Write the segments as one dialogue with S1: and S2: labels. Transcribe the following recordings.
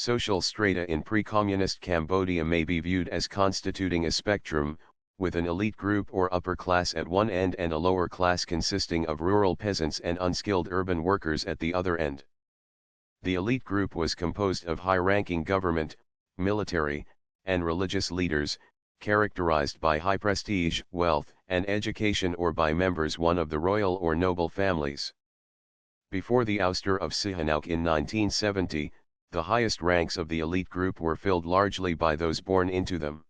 S1: Social strata in pre-communist Cambodia may be viewed as constituting a spectrum, with an elite group or upper class at one end and a lower class consisting of rural peasants and unskilled urban workers at the other end. The elite group was composed of high-ranking government, military, and religious leaders, characterized by high prestige, wealth, and education, or by members one of the royal or noble families. Before the ouster of Sihanouk in 1970, the highest ranks of the elite group were filled largely by those born into them.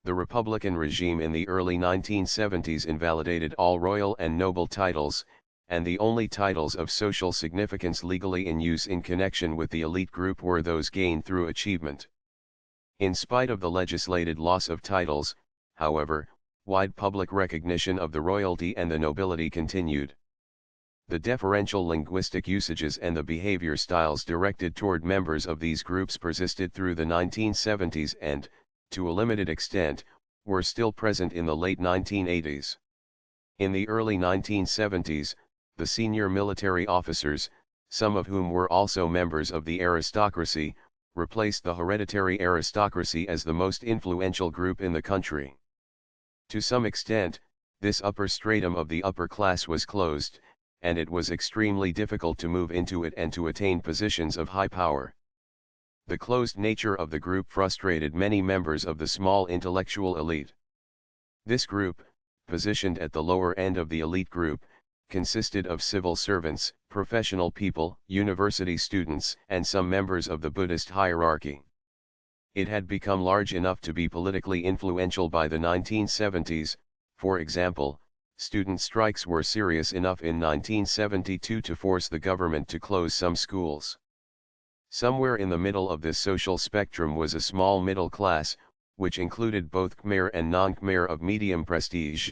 S1: The Republican regime in the early 1970s invalidated all royal and noble titles, and the only titles of social significance legally in use in connection with the elite group were those gained through achievement. In spite of the legislated loss of titles, however, wide public recognition of the royalty and the nobility continued. The deferential linguistic usages and the behavior styles directed toward members of these groups persisted through the 1970s and, to a limited extent, were still present in the late 1980s. In the early 1970s, the senior military officers, some of whom were also members of the aristocracy, replaced the hereditary aristocracy as the most influential group in the country. To some extent, this upper stratum of the upper class was closed, and it was extremely difficult to move into it and to attain positions of high power. The closed nature of the group frustrated many members of the small intellectual elite. This group, positioned at the lower end of the elite group, consisted of civil servants, professional people, university students, and some members of the Buddhist hierarchy. It had become large enough to be politically influential by the 1970s. For example, student strikes were serious enough in 1972 to force the government to close some schools. Somewhere in the middle of this social spectrum was a small middle class, which included both Khmer and non-Khmer of medium prestige.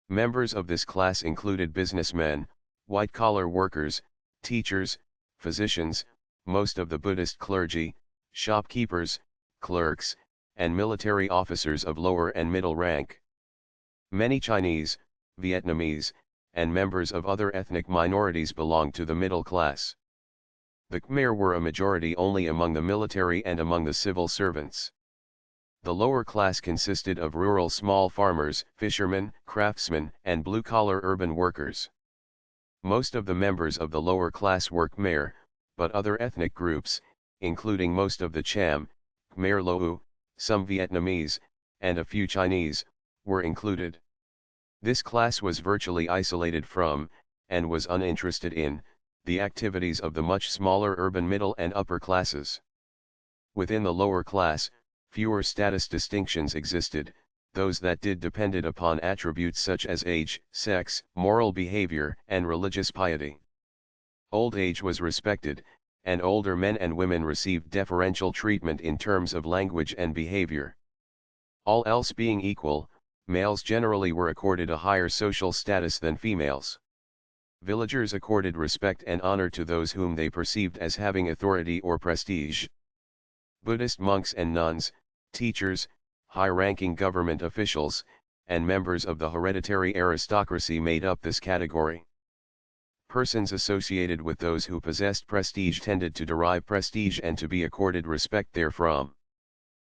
S1: Members of this class included businessmen, white-collar workers, teachers, physicians, most of the Buddhist clergy, shopkeepers, clerks, and military officers of lower and middle rank. Many Chinese, Vietnamese, and members of other ethnic minorities belonged to the middle class. The Khmer were a majority only among the military and among the civil servants. The lower class consisted of rural small farmers, fishermen, craftsmen, and blue-collar urban workers. Most of the members of the lower class were Khmer, but other ethnic groups, including most of the Cham, Khmer Lou, some Vietnamese, and a few Chinese, were included. This class was virtually isolated from, and was uninterested in, the activities of the much smaller urban middle and upper classes. Within the lower class, fewer status distinctions existed, those that did depended upon attributes such as age, sex, moral behavior, and religious piety. Old age was respected, and older men and women received deferential treatment in terms of language and behavior. All else being equal, males generally were accorded a higher social status than females. Villagers accorded respect and honor to those whom they perceived as having authority or prestige. Buddhist monks and nuns, teachers, high-ranking government officials, and members of the hereditary aristocracy made up this category. Persons associated with those who possessed prestige tended to derive prestige and to be accorded respect therefrom.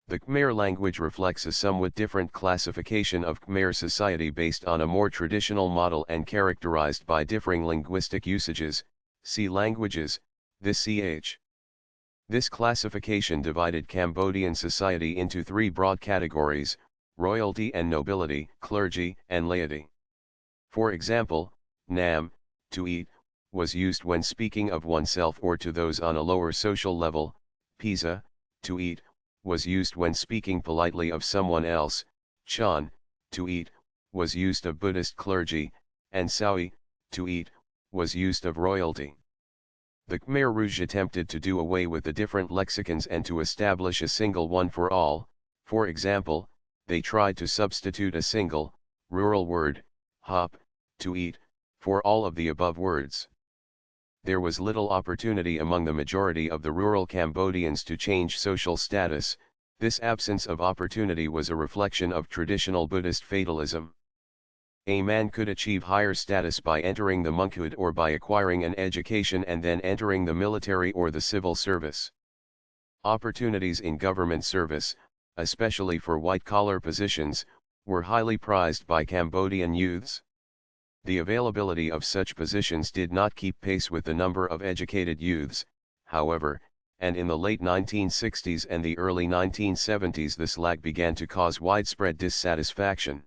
S1: The Khmer language reflects a somewhat different classification of Khmer society based on a more traditional model and characterized by differing linguistic usages. See languages, ch. This classification divided Cambodian society into three broad categories: royalty and nobility, clergy and laity. For example, nam, to eat, was used when speaking of oneself or to those on a lower social level. Pisa, to eat, was used when speaking politely of someone else. Chan, to eat, was used of Buddhist clergy, and Sawi, to eat, was used of royalty. The Khmer Rouge attempted to do away with the different lexicons and to establish a single one for all. For example, they tried to substitute a single, rural word, hop, to eat, for all of the above words. There was little opportunity among the majority of the rural Cambodians to change social status. This absence of opportunity was a reflection of traditional Buddhist fatalism. A man could achieve higher status by entering the monkhood or by acquiring an education and then entering the military or the civil service. Opportunities in government service, especially for white-collar positions, were highly prized by Cambodian youths. The availability of such positions did not keep pace with the number of educated youths, however, and in the late 1960s and the early 1970s this lag began to cause widespread dissatisfaction.